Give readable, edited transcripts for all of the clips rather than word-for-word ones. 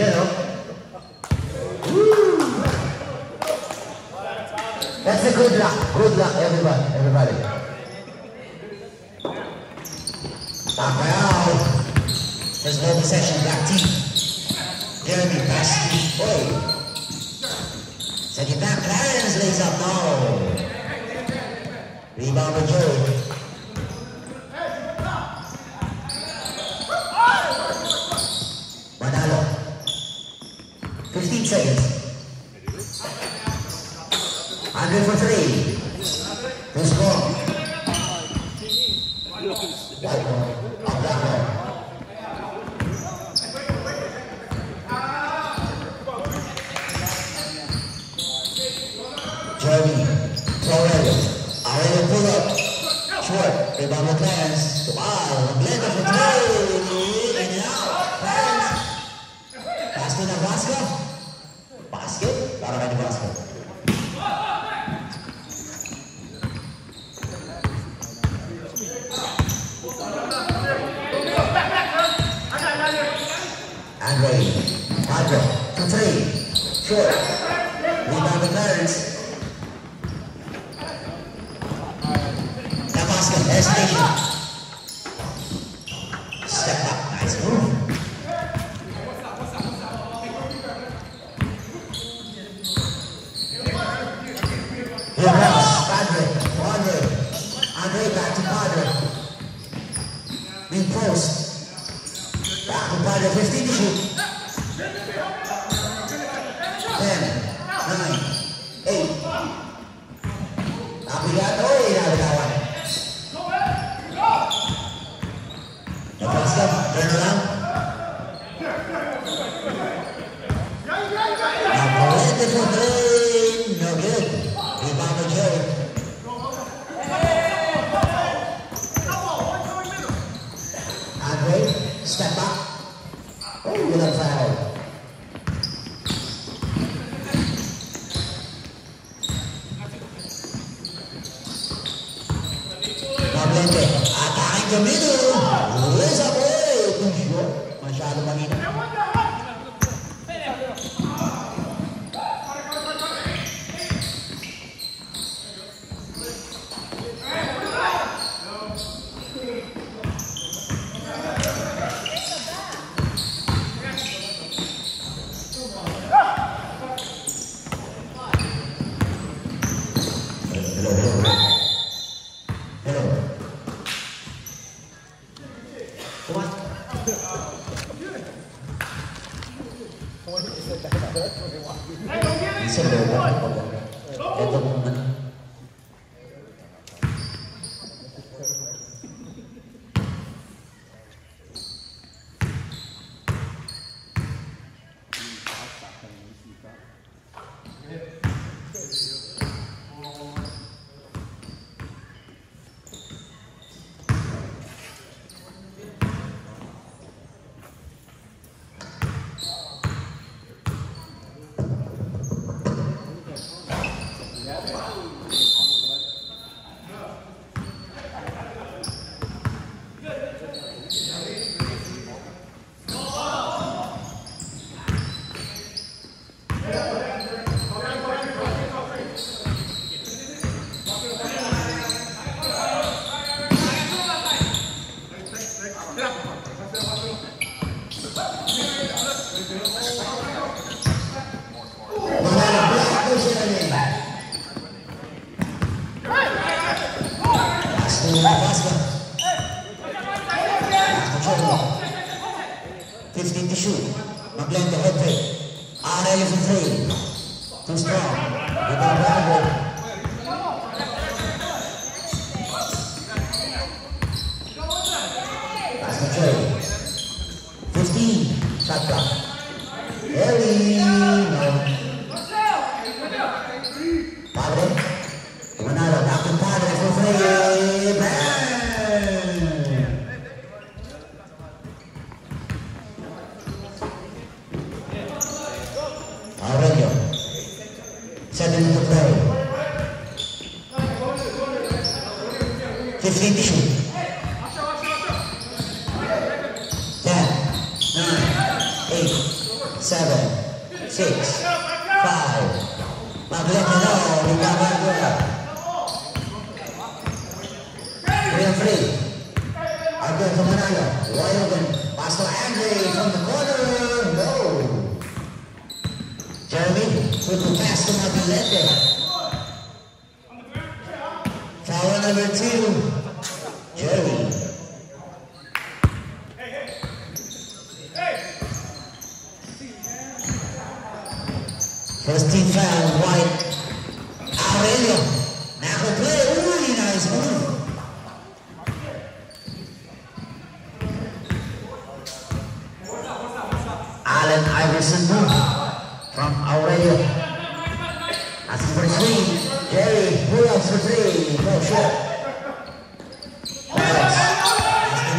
good, huh? Woo! That's a good luck, everybody. Rafael, there's no possession, black team. Jeremy, pass the way. Send it back, Clarence lays up, no. Rebound with Joe. Manalo. 15 seconds. 100 for 3. To score. White ball. Up that ball. Jeremy. Torrell. Aurelio pull up. Short. Rebound with Clarence. Wow. Blender for 3. In and out. Clarence. Pass to Nebraska. Basket. Para kay Nebraska. Andre, Padre, to 3, short, rebound with Clarence. Nebraska, hesitation. Step up, nice move. Here comes Padre, Andre back to Padre. Big post. Back to Padre, 15 to shoot. 10, 9, 8. Nabigat, nabitawan. Nebraska, turn around. Nabalete for 3, no good. Rebound to Joe. Andre, step back. Oh, you love foul. Nabalete, attacking the middle. Lays up, too short. Masyado manina. Nebraska. 15 to shoot. Maglente head fake. Aurelio for 3. Too strong. Rebound Bravo. Pass to Trey. 15. Shot clock. Early. No. Padre. Manalo. Captain Padre for 3. Bang! Aurelio. 7 to play. 15 to shoot. 10, 9, 8, 7, 6, 5. Maglete no, rebound Anguilla. 3 and 3. Again from Manalo. Wide open. Pass to Andre from the corner. No. Jeremy with the pass to Maglete. Foul number 2. Jeremy. First team foul, White. Aurelio. Now the play. Really nice move. Allen Iverson move from Aurelio. Asking for 3. Jerry pull-ups for 3. No shot. Asking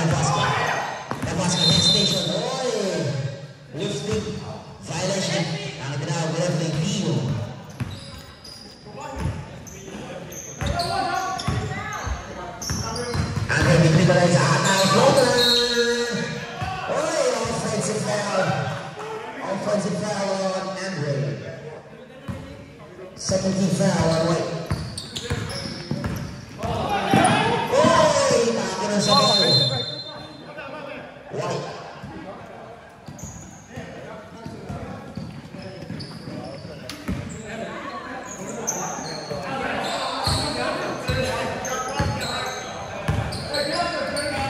Nabasca next station. Oy! Lifting. Violation. Ang tinawag nila ng Pino. Andre Mitribalay sa atang floater. Oy! Offensive foul. Offensive foul on Andre. Second team foul on White. Oy! Taka na sa foul. White.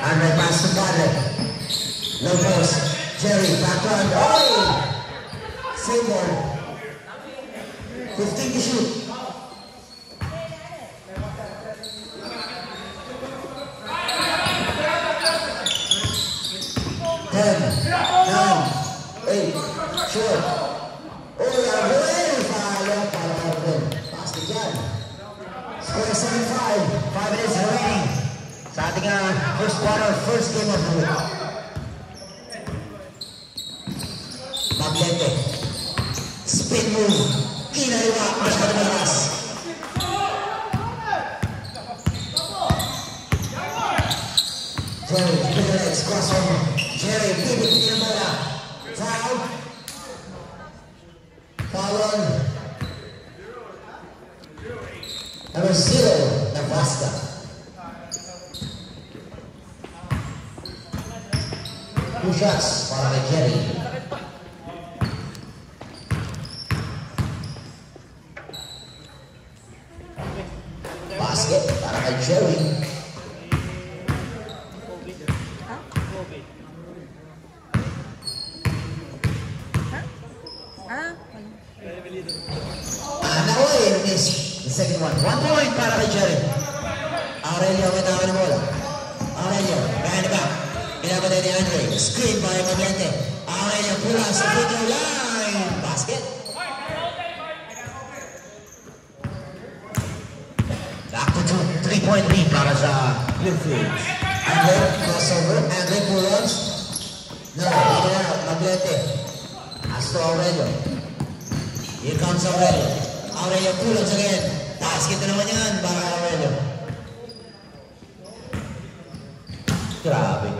Andre pass to Padre. Low post. Jerry back on. Oh! Same one. 15 to shoot. 10, 9, 8, short. Oh, very foul. Pass to Jan. Score 7-5. 5 minutes remaining. Sa ating first quarter, first game of the week. Maglete. Spin move. Kinaliwa. Masyado malakas. Jerry, keeping the legs. Crossover. Jerry, pivot to the bola. Foul. Foul on. Number 0, Nabasca. Two shots para kay Jerry. Basket para kay Jerry. Naoy, miss the second one. 1 point para kay Jerry. Aurelio may tawag ng bola. Aurelio, behind the back. Pinapatay ni Andre. Screen by Maglete. Aurelio pula sa free throw line. Basket. Back to 3-point lead para sa Greenfield. Andre, crossover. Andre pull-ups. No, in and out. Maglete. As to Aurelio. Here comes Aurelio. Aurelio pull-ups again. Basket na naman yan para Aurelio. Grabe.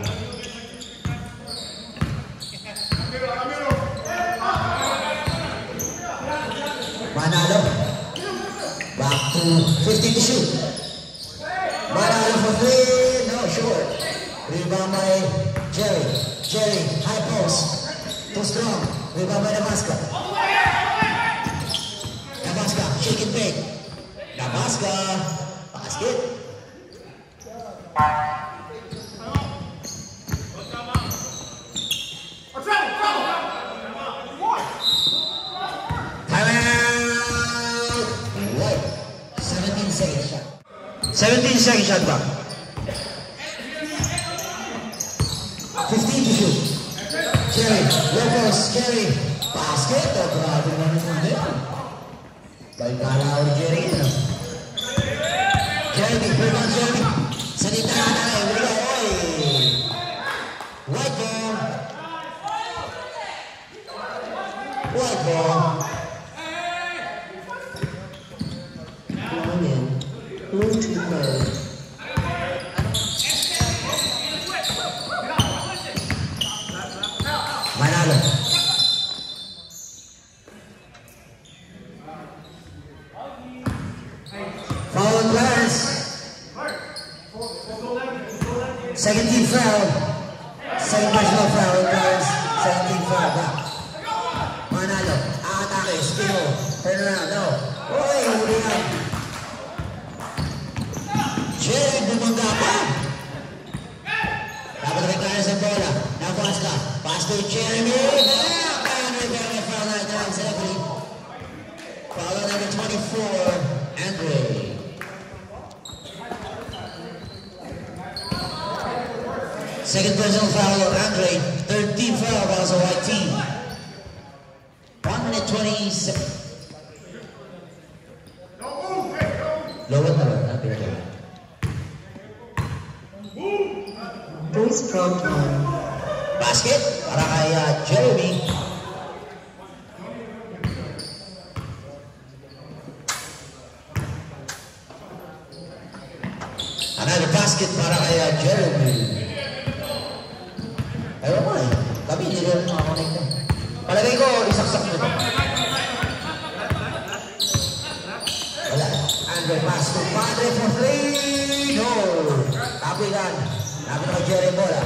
Manalo. Back to 50 to shoot. Manalo for 3. No, short. Rebound by Jerry. Jerry, high post. Too strong. Rebound by Nabasca. Nabasca, shake it big. Nabasca. Basket. Timeout. Right. 17-second shot. 17-second shot back. 15 to shoot. Jerry, low post, Jerry. Basket. Oh, grabe naman yung din. Balik kala ni Jerry. Jeremy, rebound Jeremy. Salita na na eh. Wala, oy. White ball. White ball. Come in. Blue team mode. Manalo. foul. Same personal foul in guys. 17 foul back. Manalo. Atake. Skill. Turn around. No. Uy, huli yan. Jerry, bumangga pa. Dapat rin kaya sa bola. Nabukas ka. Pass to Jeremy. Very foul that time. Exactly. Foul number 24. Andre. Second personal foul of Andre. Third team foul by the white team. 1 minute 27. Lower na lang. Boys front line. Basket para kay Jeremy. Another basket para kay Jeremy. Ayaw mo eh. Kami hindi rin makakonek na. Palagay ko, isaksak nito. Wala. Andre pass to Padre for 3. No. Copy gun. Copy to Jerry bola.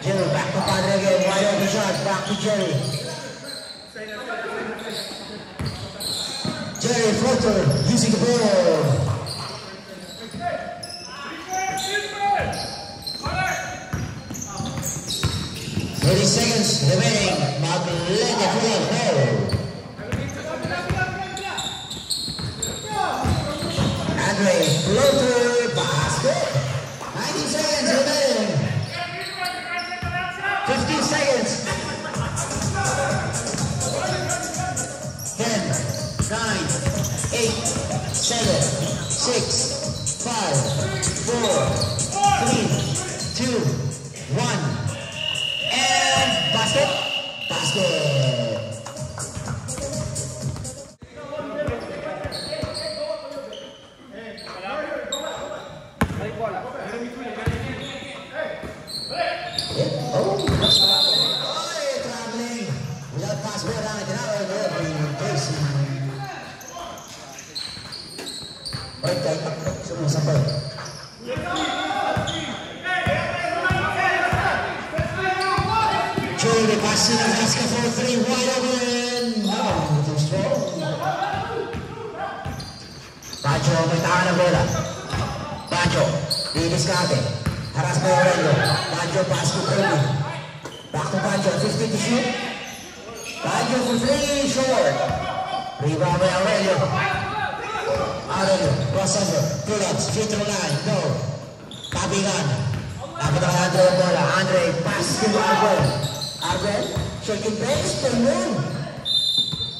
Jerry back to Padre again. Wide open shot. Back to Jerry. Jerry floater using the ball. 30 seconds remaining. Maglega free throw. Andre floater basket. 90 seconds remaining. 15 seconds. 10, 9, 8, 7, 6, 5, 4, 3, 2, 1. And basket, basket. Oh, traveling. Without pass ball down, sumusabay. Jeremy passing the basket for 3, wide open. No, too strong. Pancho, may tahan na bola. Pancho, didiskarte. Haras pa Aurelio. Pancho, pass to Kirby. Back to Pancho, 50 to shoot. Pancho for 3, short. Rebound by Aurelio. Aurelio, crossover, pull-up, straight to the line, go. Copy gun. Dapat ang Andre ang bola. Andre, pass to Arvel. Arvel, shaking base, turn in.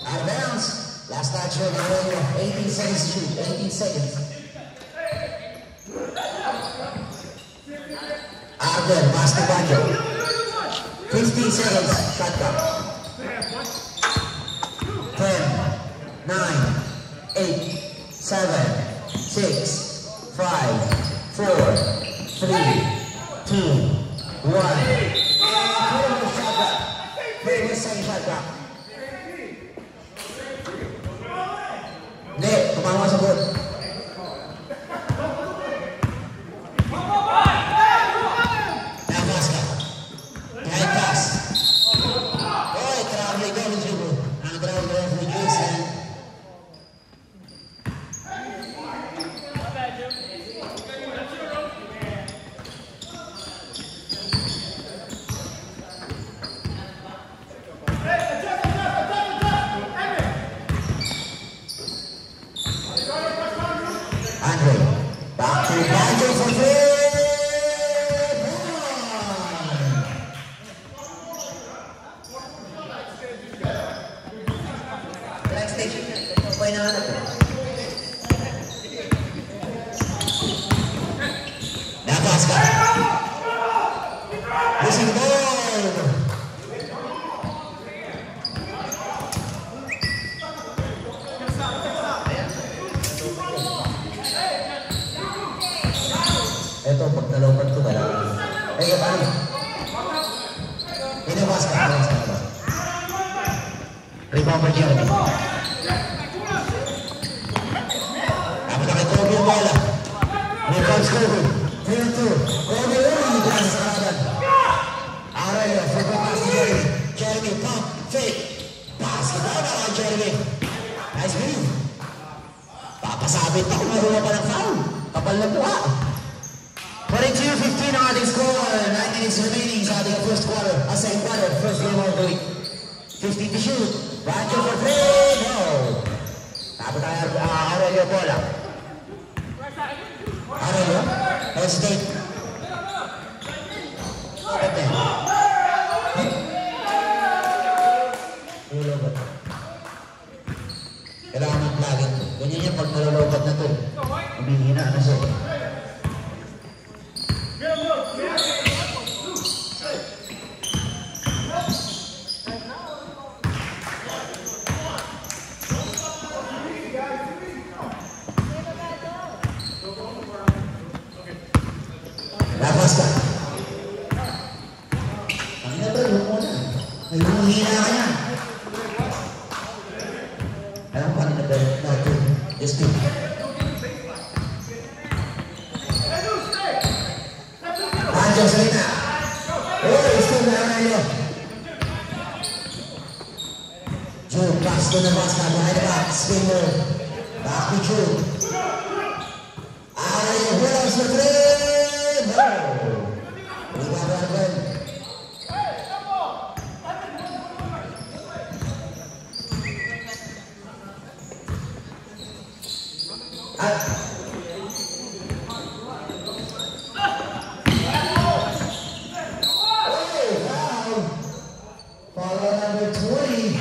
Out of bounds. Last touch for Aurelio. 18 seconds to shoot, 18 seconds. Arvel, pass to Pancho. 15 seconds, shot clock. 10, 9, 8, 7, 6, 5, 4, 3, 2, 1. Previous second shot clock. Hindi, tumama sa board. Nabas ka. Kahit pass. Oy, traveling doon yung dribble. Ang traveling doon yung Jason. Andre, back to Pancho for 3. Next station, okay na hanap. Napas ka. Losing the ball. Ito, pag nalopan ko, kailangan. Eh, paano? Inabas ka. Rebound for Jeremy. Dapat na kay Kobe yung bola. Rebound Kobe. 3-2. Kobe, Jeremy. Nice move. Papasabit pa kung marunong pa ng foul. Kapal na buha. 42-15 ang ating score. 9 minutes remaining sa ating first quarter. Second quarter, first game of the week. 15 to shoot. Banjo for three. No. Tapos tayo, Aurelio bola. Aurelio, hesitate. Pwede. Nalulobot. Kailangan mag-plugin to. Ganyan yan pag nalulobot na to. Humihina na siya. Labas ka. Ang ina ba, huwag mo na. Ay, humihina ka na. Alam ko kanina ba natin? Just two. Anjo, salita. Oh, still na Aurelio. Jude, pass to the basket, behind the back, spin move. Back to Jude. Aurelio, Williams for three. No. Rebound again. Follow number 20.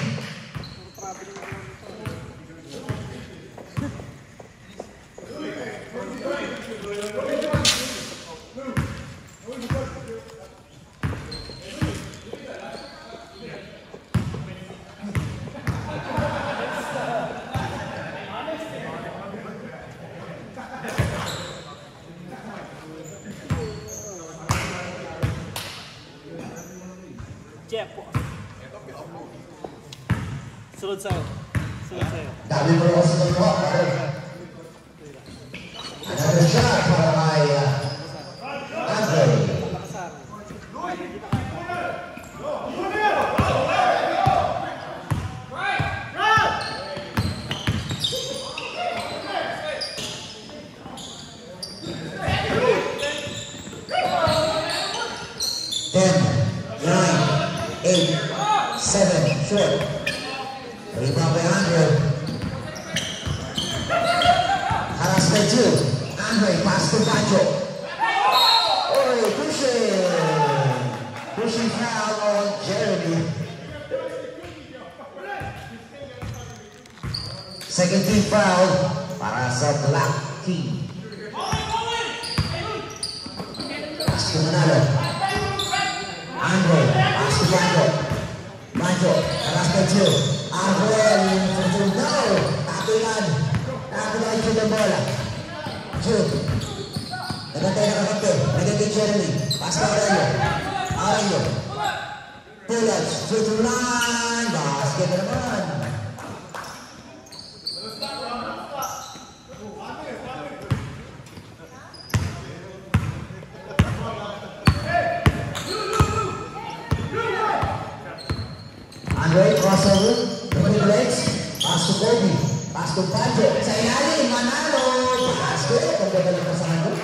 Jeff po. Sunod sa'yo. Sunod sa'yo. Dami mo ako sa mga. Another shot para kay Andre. Short. Rebound by Andre. Harassment two. Andre, pass to Banjo. Oh, pushing. Pushing foul on Jeremy. Second team foul para sa Black Team. Pass to Manalo. Andre, pass to Banjo. Banjo, harassment two. Arvel, no. Tapilan. Tapilan Jude ang bola. Jude. Nagantay na kakapte. Nagantay Jeremy. Pass to Aurelio. Aurelio. Pull-ups. Jude to line. Basket na naman. Andre, crossover, between legs, pass to Kobe, pass to Banjo, sa ilalim, Manalo, basket, ang ganda ng pasangan.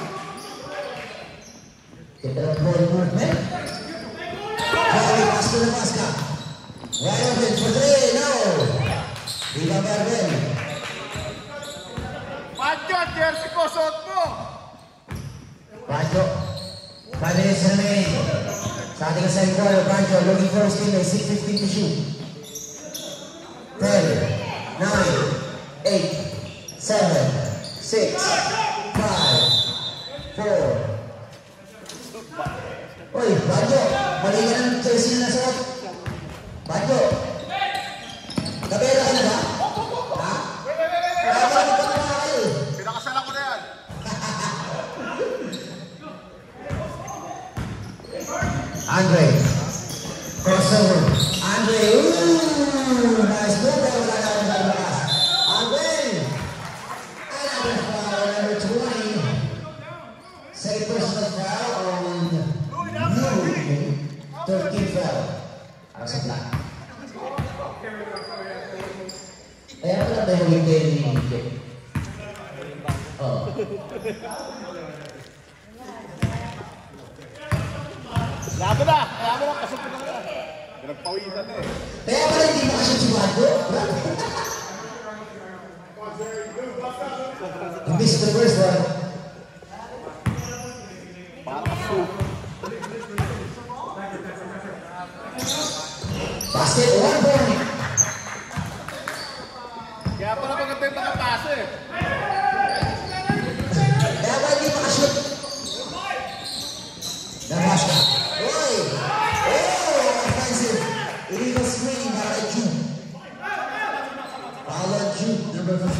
Ganda ng ball movement. Kobe, pass to the basket. Right open for three, no. Viva Berben. Banjo, jersey ko, suot mo! Banjo, 5 minutes remaining. Sa ating second quarter, Banjo looking for his teammate, 6:15 to shoot. 10, 9, 8, 7, 6, 5, 4. Uy, Banjo, mali ka ng jersey na nasuot. Banjo, kapera ka na ba? Ha? Pinakasalan ko na yan. Andre, crossover. Andre, nice move. Wala na ang lakas. Andre, another foul, number tayo maging kayo ni Jake. Oo. Laban na! Laban na! Kasupin na ka. Pinagpawisan eh. Kaya pala hindi makasya si Wando. He missed the first one. Basket, 1 point. Kaya pala maganda yung mga pase eh. Kaya pala hindi makashoot. Nabasya. Oy! Oh! Offensive. Illegal screen para kay Jude. Paolo Jude, number 15.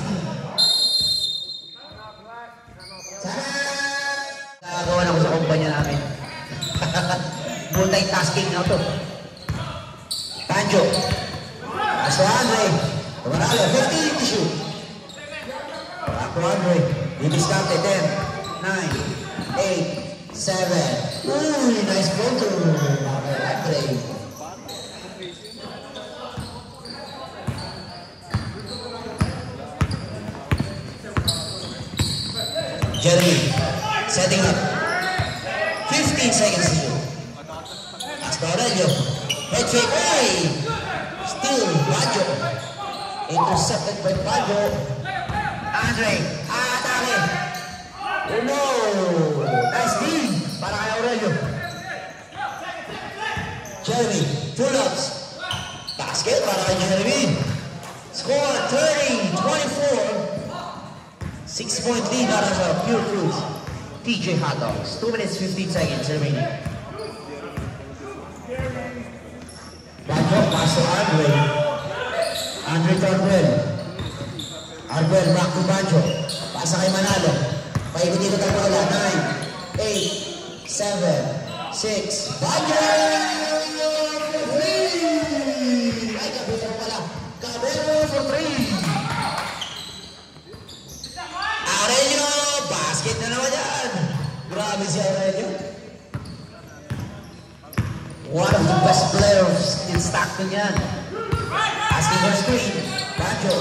Nagawa na ko sa kumpanya namin. Multitasking na to. Pancho. Pass to Andre. Tumanalo. 15 to shoot. Back to Andre. He discounted 10, 9, 8, 7. Ooh, nice floater. Andre. Jeremy. Setting up. 15 seconds to shoot. Pass to Aurelio. Head fake. Hey! Still Baggio. Intercepted by Baggio. Andre. Atake. Oh no! Nice D. Para kay Aurelio. Jeremy. Pull-ups. Basket para kay Jeremy. Score 30-24. 6-point lead para sa Pure Fruits. TJ Hot Dogs. 2 minutes 15 seconds remaining. Baggio, pass to Andre. Andre to Arguel. Arguel, back to Baggio. Pasa kay Manalo. Paikot-ikot ang bola. 9, 8, 7, 6. Baggio! For 3! Ay, Cabello pala. Cabello for 3! Aurelio! Basket na naman yan! Grabe si Aurelio. One of the best players in Stockton yan. Asking for screen. Baggio.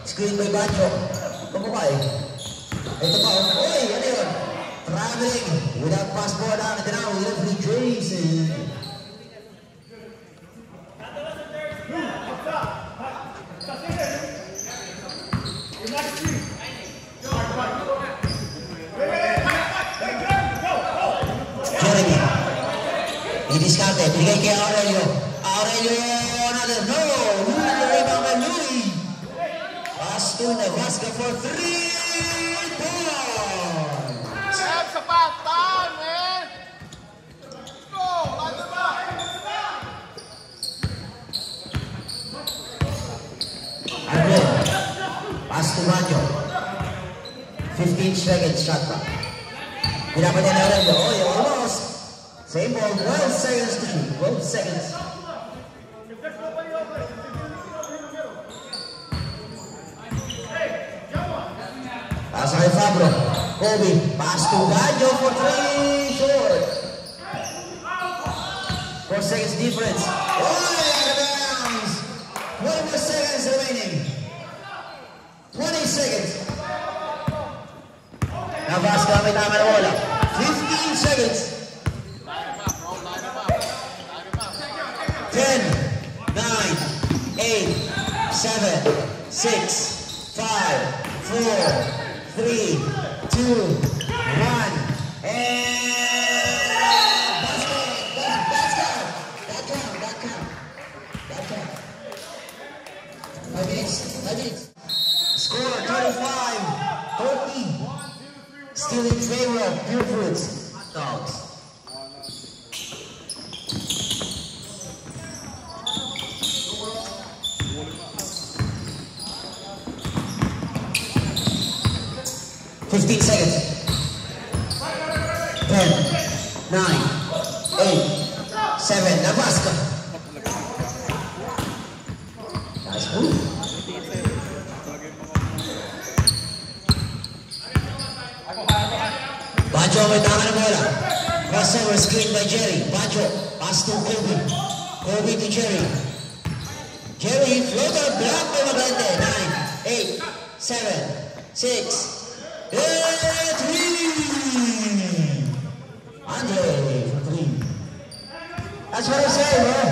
Screen by Baggio. Kumukha eh. Ito pa. Uy! Ano yun? Traveling. Without passport na. Ito na. Without free Jason. Jeremy. Discarded. Bigay kay Aurelio. Aurelio, another. No! Rebound by Louis. Pass to Nebraska for 3 points. Sam, sapat! Tahan, man! Let's go! Lalo ba? Andre. Pass to Baggio. 15 seconds shot clock. Pinapat na Aurelio. Oh, you almost. Same ball, 12 seconds to shoot. 12 seconds. Pass kay Fabro. Kobe. Pass to Baggio for 3. Short. 4 seconds difference. Oh, out of bounds. 20 more seconds remaining. 20 seconds. Nebraska may tama na bola. 15 seconds. 10, 9, 8, 7, 6, 5, 4, 3, 2, 1, and basket! That count. 5 minutes. Score 35-30. Still in favor of Pure Fruits Hot Dogs. Fifteen seconds. 10, 9, 8, 7. Nebraska. Nice move. Baggio may tama na bola. Crossover screen by Jerry. Baggio, pass to Kobe. Kobe to Jerry. Jerry, floater, block by Maganda. 9, 8, 7, 6, 3. Andre for 3. That's what I say, bro.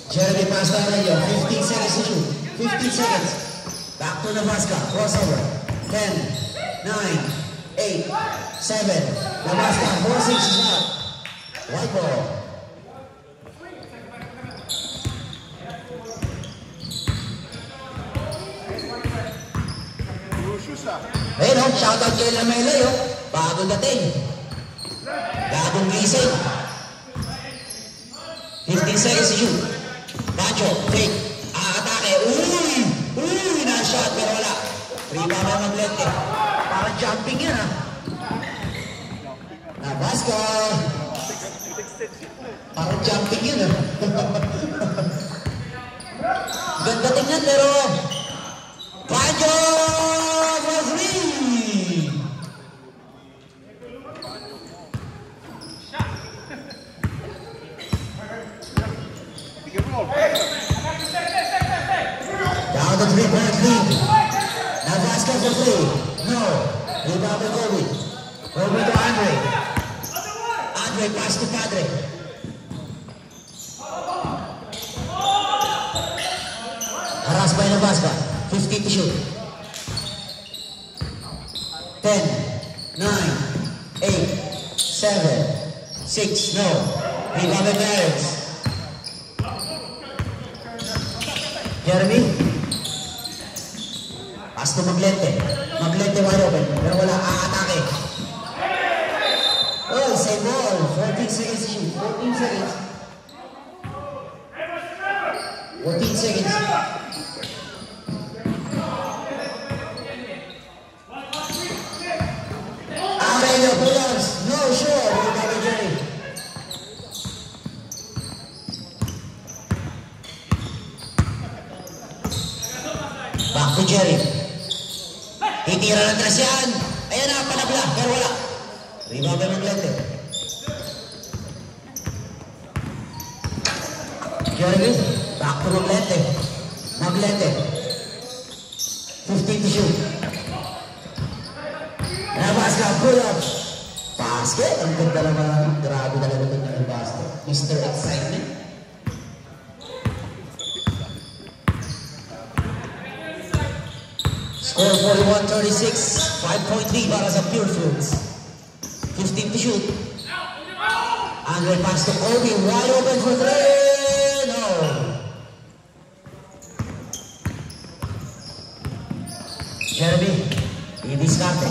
Jeremy passed out right here. 15 seconds to shoot. 15 seconds. Back to Nebraska. Crossover. 10, 9, 8, 7. Nebraska. 4-6 shot. White ball. Ayun o, shoutout kay Lamelo yun. Bagong dating. Bagong gising. 15 seconds to shoot. Pancho, fake. Atake. Uy! Uy! Na-shot pero wala. Rebound na Maglete. Parang jumping yan ha. Nebraska. Parang jumping yun ha. Ganda tingnan pero Pancho! For 3! Down to 3-point lead. Nebraska for 3. No. Rebound to Kobe. Kobe to Andre. Andre pass to Padre. Harass by Nebraska. 15 to shoot. 10, 9, 8, 7, 6. No. Rebound to Clarence. Jeremy. Pass to Maglete. Maglete wide open. Pero wala aatake. Oh, same ball. 14 seconds to shoot. 14 seconds. 14 seconds. Aurelio Pullers. No, sure. Rebound Jerry. Back to Jerry. Titira ng tres yan. Ayan na, panabla. Pero wala. Rebound by Maglete. Jeremy. Back to Maglete. Maglete. 15 to shoot. Nebraska pull-up. Basket. Ang ganda naman. Grabe talaga ito ng basket. Mr. Excitement. Score 41-36. 5-point lead para sa Pure Foods. 15 to shoot. Andre pass to Kobe. Wide open for 3. No. Jeremy. I-discarte.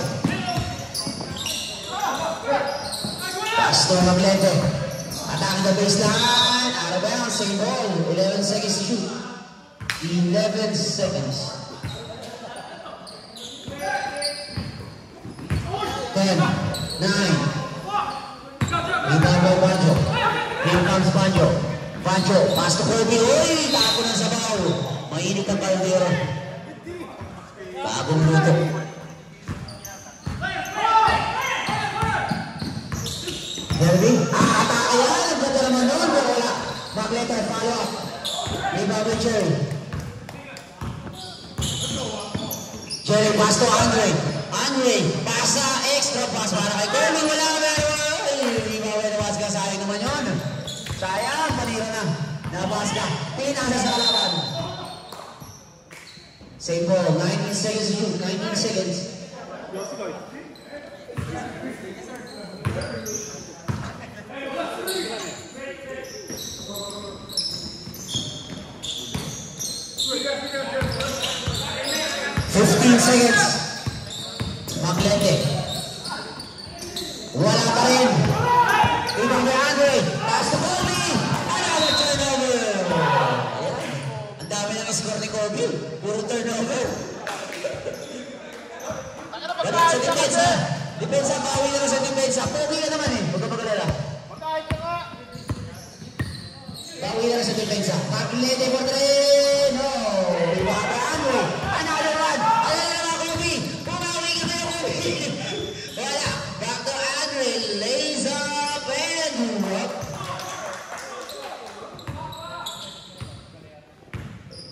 Pass to Maglete. Attack the baseline. Out of bounds. Same ball. 11 seconds to shoot. 11 seconds. 10, 9. Rebound by Pancho. Here comes Pancho. Pancho, pass to Kobe. Uy! Tapo ng sabaw. Mainit ang kaldero. Bagong luto. Jeremy, atake yan. Ang ganda naman nun. Pero wala. Maglete, follow up. Rebound by Jerry. Jerry, pass to Andre. Andre, pasa, extra pass para kay Kobe. Wala ka rebound by Nebraska. Sayang naman yun. Sayang, panira na. Nebraska, pinasa sa kalaban. Same ball, 19 seconds to shoot. 19 seconds. 15 seconds. Maglete. Wala pa rin. Ibang by Andre. Pass to Kobe. Another turnover. Ang dami ng score ni Kobe. Puro turnover. Ganun sa depensa. Depensa, bawi na lang sa depensa. Kobe ka naman eh. Huwag ka magalala. Bawi na lang sa depensa. Maglete for 3. No. Ibang by Andre. Another one. Ayan na mga Kobe. Pumawi ka na yung Kobe. Wala. Back to Andre. Lays up and up.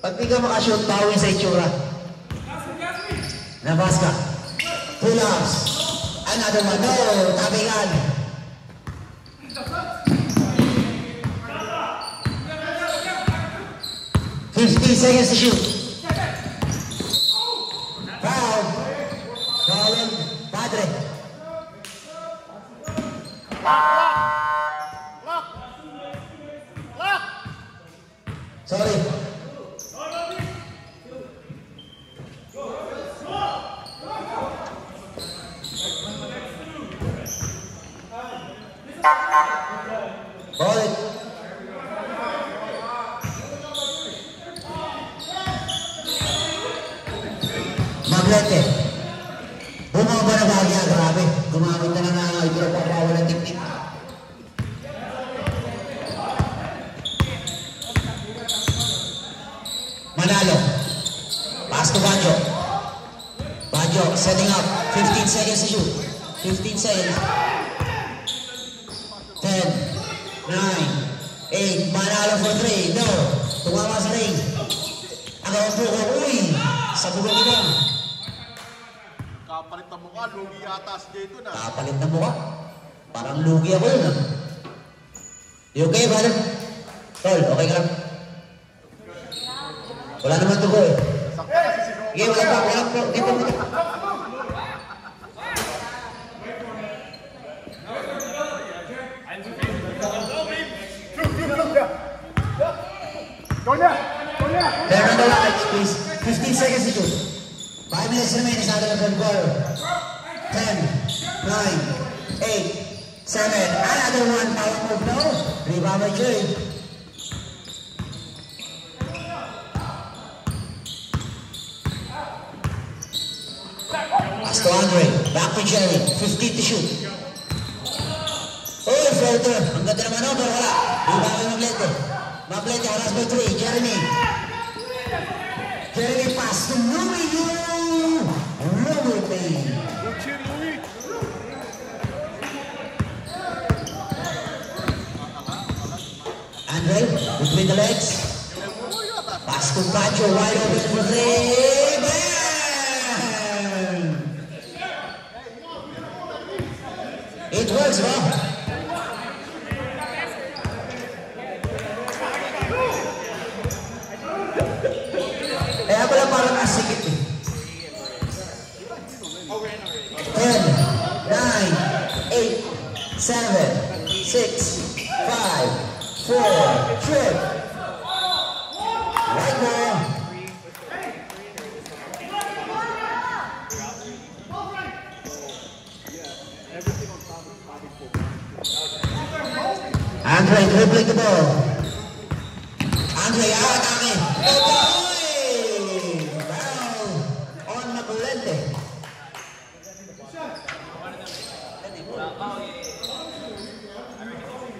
Pag di ka makashoot, bawin sa itsura. Nabas ka. Pull-ups. Another one. No, tabingan. 15 seconds to shoot. Foul. Foul. Padre. Sorry. Ball it. Maglete. Bumaba na bagya, grabe. Gumamit na ng ipinapapawal ng tiktik. Manalo. Pass to Baggio. Baggio setting up. 15 seconds to shoot. 15 seconds. 10, 9, 8. Manalo for 3. No. Tumama sa ring. Agaw po ko. Uy. Sa bugong ito. Kapalit na mukha, lugi yata si Jayton ah. Kapalit na mukha. Parang lugi ako yun ah. You okay, brother? Tol, okay ka lang? Wala naman tugo eh. Sakta kasi si Nova. Sige, wala pa. Dito mo. Turn on the lights, please. 15 seconds to shoot. 5 minutes remaining sa ating third quarter. 10, 9, 8, 7. Another one. Power move now. Rebound by Jerry. Pass to Andre. Back to Jerry. 15 to shoot. Oh, floater. Ang ganda naman o, pero wala. Rebound by Maglete. Maglete, haras by 3. Jeremy. Jeremy pass to Louie. Louie. Andre, between the legs. Pass to Baggio, wide open for 3. Bang! It works, bro. Kaya pala parang asikip eh. 10, 9, 8, 7, 6, 5, 4, trip. Right ball. Andre dribbling the ball. Andre atake. Foul on Maglete.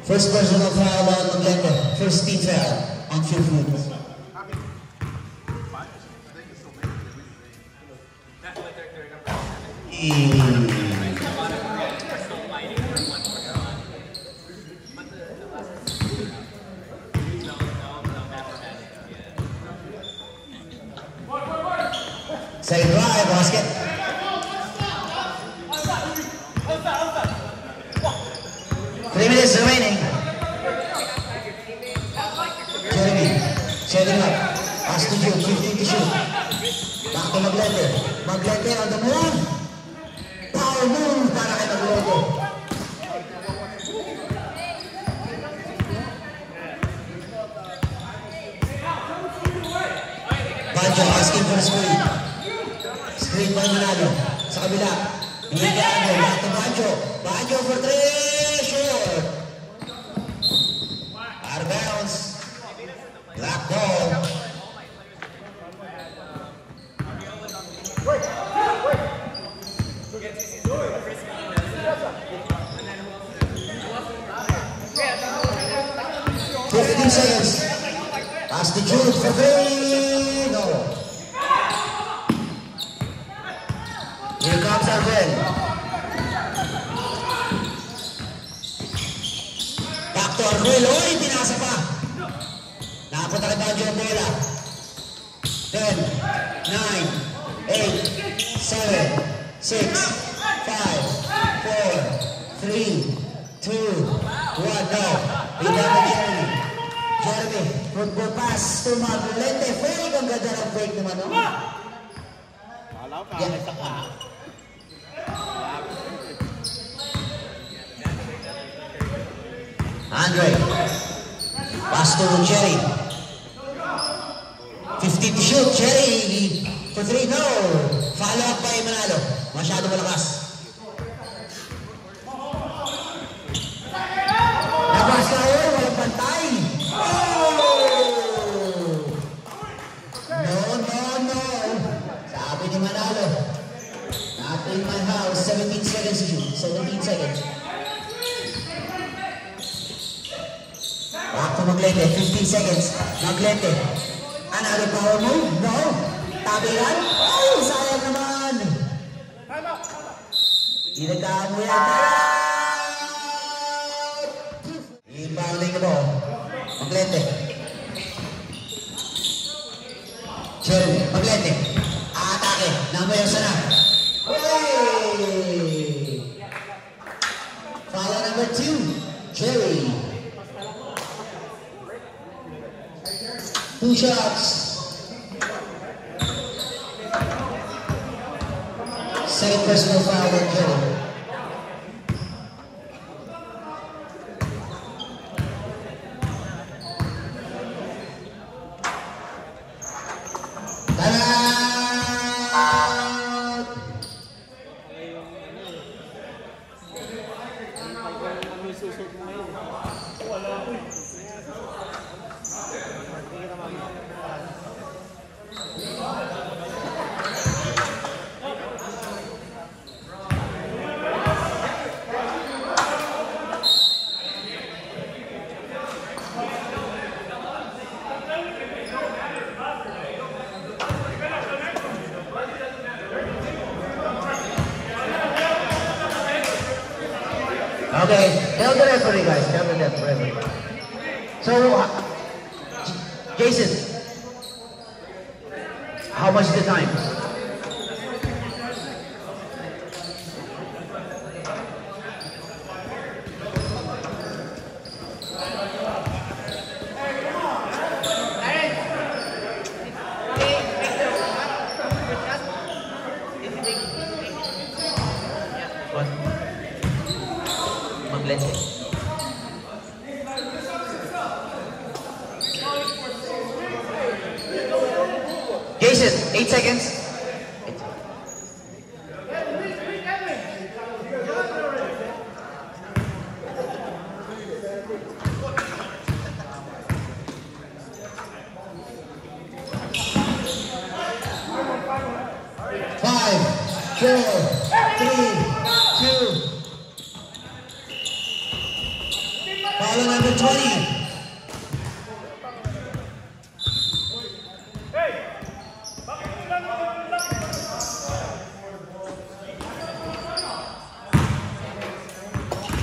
First personal foul on Maglete. First team foul on Phil Food. Second drive, basket. Three minutes remaining. Jeremy, setting up. Pass to shoot, 15 to shoot. Back to Maglete. Maglete on the move. Power move para kay Maglete. Baggio asking for a screen. Screen by Manalo. Sa kabila. Hindi ka ano. Back to Baggio. Baggio for 3. Short. Out of bounds. Black ball. Wait. 15 seconds. Pass to Jude for 3. No. Here comes Arvel. Back to Arvel. Uy, pinasa pa. Nakapunta kay Baggio ang bola. 10, 9, 8, 7, 6, 5, 4, 3, 2, 1, no. Rebound na Jeremy. Jeremy, football pass to Maglente. Fake, ang ganda ng fake naman, no? Kala ko kaya sa ka. Andre. Pass to Cherry. 50 to shoot. Cherry for 3. No. Follow up by Manalo. Masyado malakas. Labas na yun. Walang pantay. Oh! No. Sabi ni Manalo. Not in my house. 17 seconds to shoot. 17 seconds. Back to Maglente, 15 seconds. Maglente. Another power move? No. Tabihan? Oh, sayang naman. Inagaan mo yan. Inbounding the ball. Maglente. Jeremy, Maglente. Atake. Namayaw sana. Hey! Follow number 2. Jerry. 2 shots. Second personal foul on Jerry. Okay, tell the referee, guys. Tell the referee. So, Jason, how much is the time? Jason, 8 seconds. 5, 4, 3, 2. Follow number 20.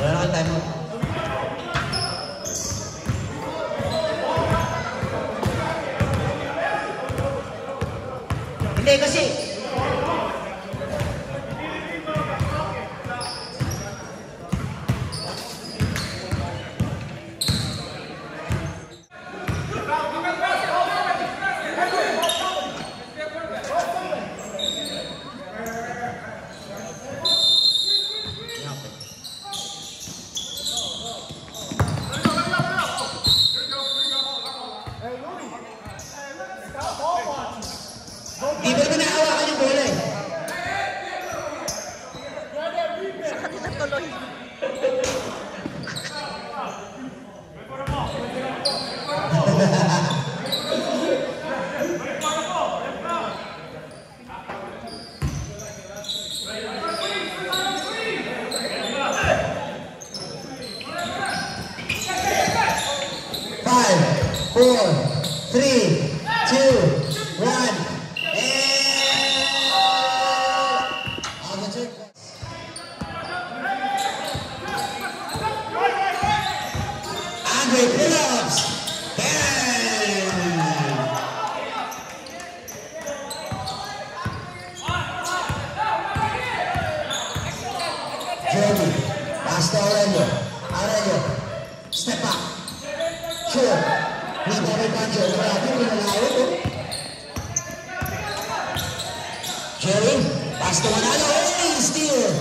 Wala na time mo. Hindi kasi. Di ba naman naawakan yung bola eh? Sa kanila tuloy. Five, 4, 3, 2, 1. Andre pull-ups. Bang! Sure. Rebound by Banjo. Grabe, pinalawit oh. Jerry, pass to Manalo. Hey, steal.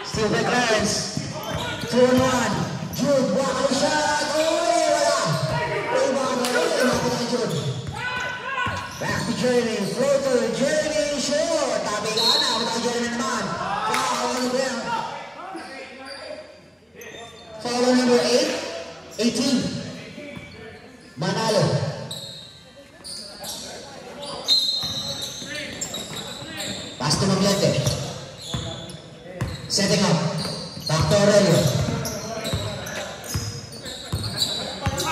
Steal by Clarence. 2-on-1. Jude, walk shot. Oh, wala. Rebound by Jude. Back to Jeremy. Floater. Jeremy, short. Tabi ka na. Wala Jeremy naman. Foul on the ground. Foul number 18. Manalo. Pass to Maglete. Setting up. Back to Aurelio.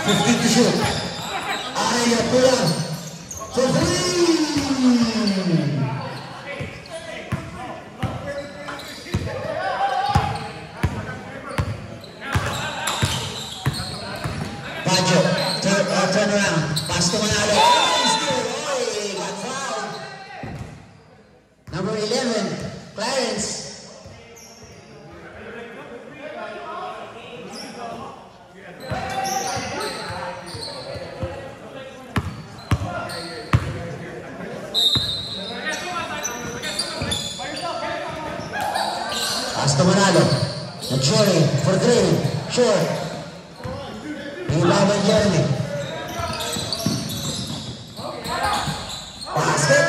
15 to shoot. Aurelio, pull up. For three! Banjo, turn around. Pass to Manalo. Still, got fouled. Number 11, Clarence. Pass to Manalo. Jerry for three. Short. Rebound by Jeremy. Basket.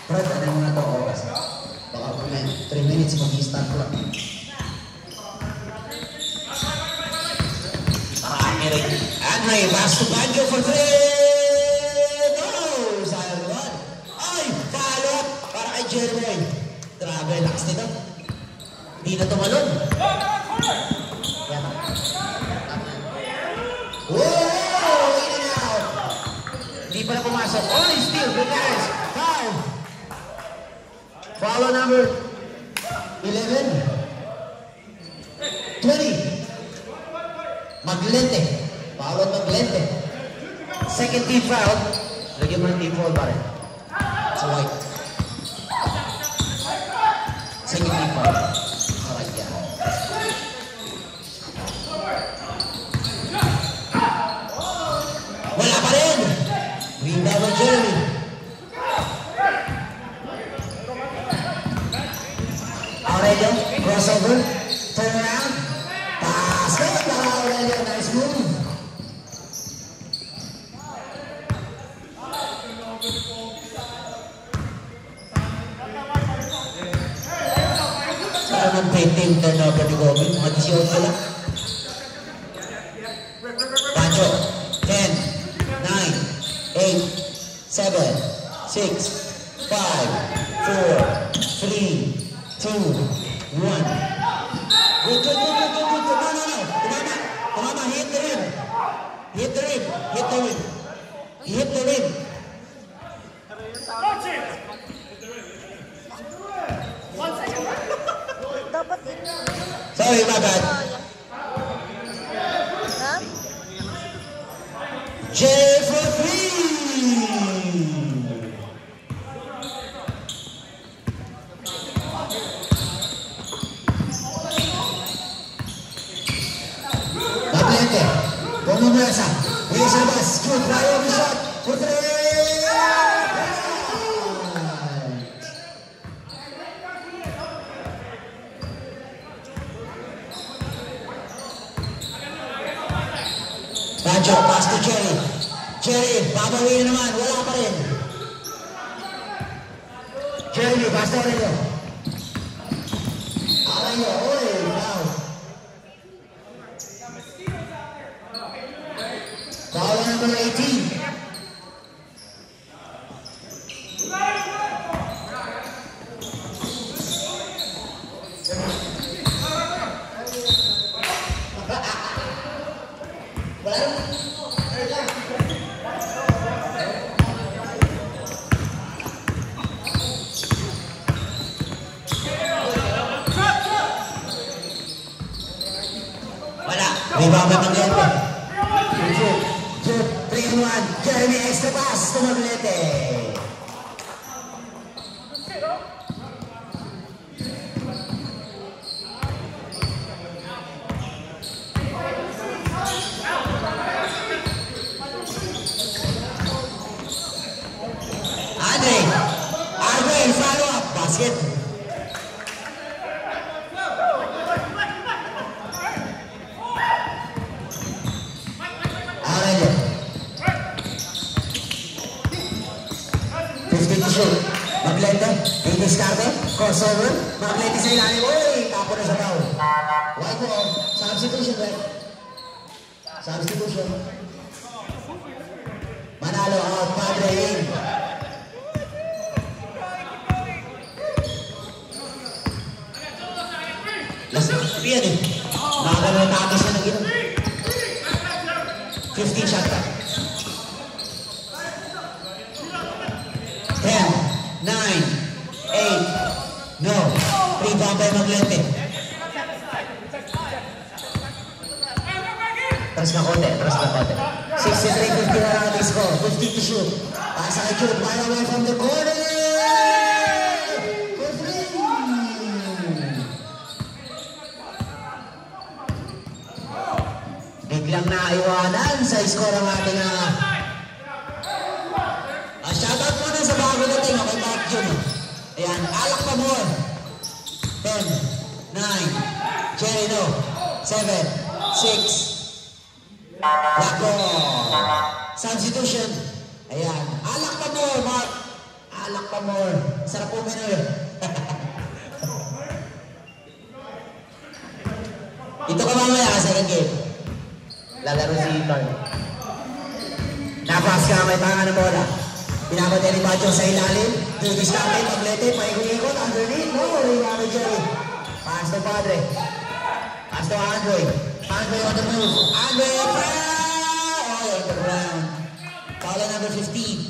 Brad, ano mo na ito oras? Baka 3 minutes mag-i-start ko lang. Andre, pass to Banjo for three. No! Sayang naman. Ay, follow up para kay Jeremy. Grabe, lakas nito. Hindi na tumalon. Whoa! In and out. Hindi pa na pumasok. Oh, steal. Good guys. Foul. Foul number 11. 20. Maglente. Foul on Maglente. Second team foul. Lagyan mo ng team foul pa rin. Sa white. Second team foul. Alright, yeah. Wala pa rin. Rebound by Jeremy. Aurelio, crossover, turn around. Basket by Aurelio, nice move. Saan ang painting turnover ni Gobi? Mga 18 lang. Banjo, 10, 9, 8, 7, 6, 5, 4, 3, 2, 1. Good. Tumama. Hit the rim. Hit the rim. Dapat ini. Sorry, my bad. Ha? J for three. Maglete. Pumumasa. Isabas. Good fire shot. For three. Banjo, pass to Jerry. Jerry, babawin naman. Wala pa rin. Jerry, pass to Aurelio. Aurelio, oy, wow. Foul number 18. Rebound by Maglete. Jude, 3-1. Jeremy extra pass to Maglete. basket. Aurelio. 15 to shoot. Maglente. May discarte. Crossover. Maglente sa ilalim. Uy! Tapo na sa tao. White ball. Substitution, right? Substitution. Manalo out. Padre in. Last yan eh. Nakakalaw na tapos na nag-inom. 15 shot ka. 10, 9, 8, no. Rebound by Maglente. Tras na konti, tras na konti. 63-50 na lang ang score. 50 to shoot. Pasa kay Jude, right away from the corner. For three. Biglang naiwanan sa score ang ating shoutout muna sa bago natin. Okay, back June. Ayan, Alak pa more. 10, 9, Jerry no. 7, 6. Lako. Substitution. Ayan, Alak pa more, Mark. Alak pa more. Sarap po minor. Ito ka mamaya, second game. Lalaro si Carl. Napas ka, may tanga ng bola. Pinapatay ni Bacho sa ilalim. Dugis natin, Maglete, paikot-ikot, underneath. No, Rinano Jerry. Pass to Padre. Pass to Andre. Andre on the move. Andre, oh, on the ground. Foul number 15.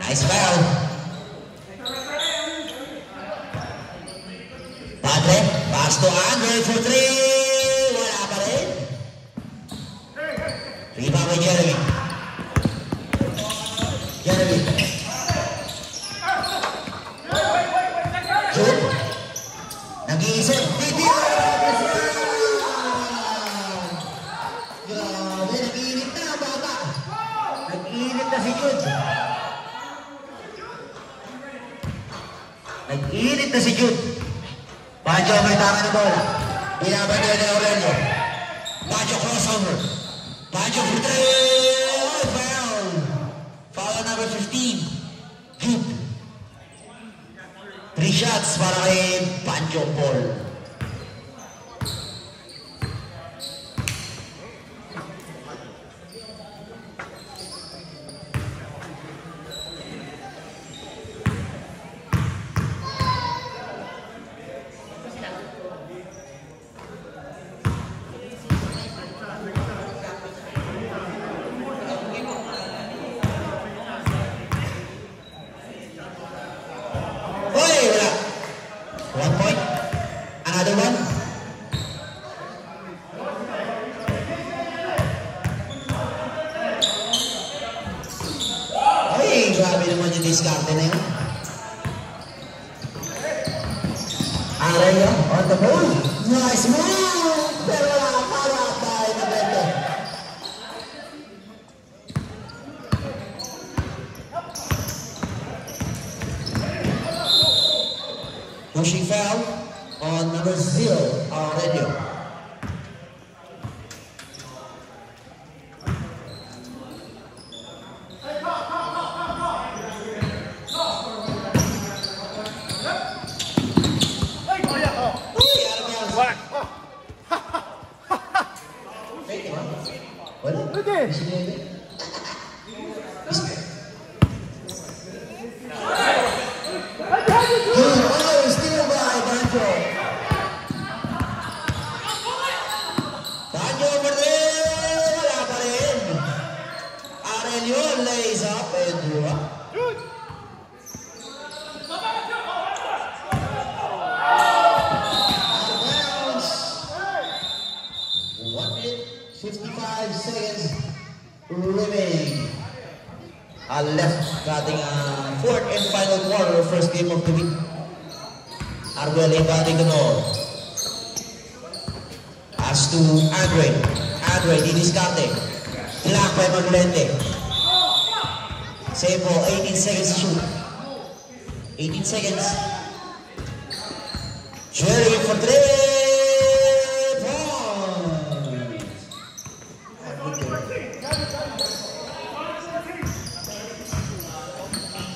Nice foul. Padre, pass to Andre for 3. Wala pa rin. Rebound by Jeremy. Jeremy. Shoot. Nag-iisip. Video! Grabe, nag-iinit na ang bata. Nag-iinit na si Jude. Nag-iinit na si Jude. Bajo may tama ng bola. Binaban niya ni Aurelio. Bajo crossover. Bajo for 3. Foul. Foul number 15. Jude. 3 shots para kay Bajo Paul. Grabe naman yung diskarte na yun. Aurelio on the move. Nice move! Pero wala para tayo na bete. Pushing foul on number 0, Aurelio. Lays up and drop. Out of bounds. 1 minute, 55 seconds remaining. Left batting fourth and final quarter, first game of the week. Arguello batting the ball. Pass to Andre. Andre, di discarte. Block by Maglente. Sebo, 18 seconds to shoot. 18 seconds. Jerry for 3 points.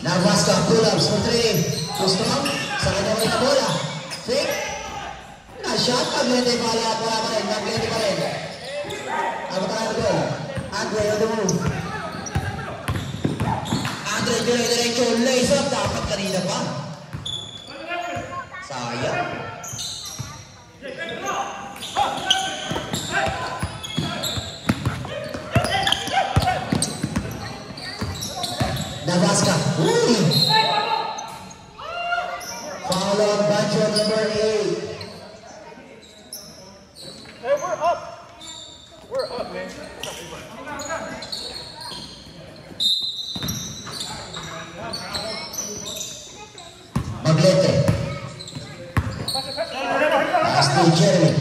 Navaska pull-ups for 3. Gusto mo? Sa kanya mo na bola. Fake. Na-shot. Maglete pala pa rin. Maglete pa rin. Ano pa rin goal? Andre on the move. Andre dire-diretso. Lace up. Dapat kanina pa. Sayang. Navaska. Uy! Foul on Banjo number 8. Hey, we're up. We're up, man. Maglete. Pass to Jeremy.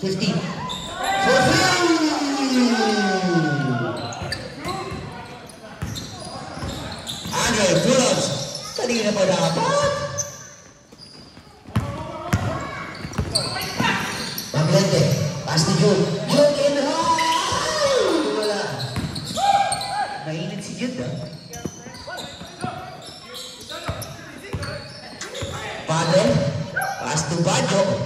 15. For 3. Andre, pull-ups. Kanina pa dapat. Maglete. Pass to Jude. Jude in high. Wala. Nainit si Jude, ah. Padre. Pass to Bajo.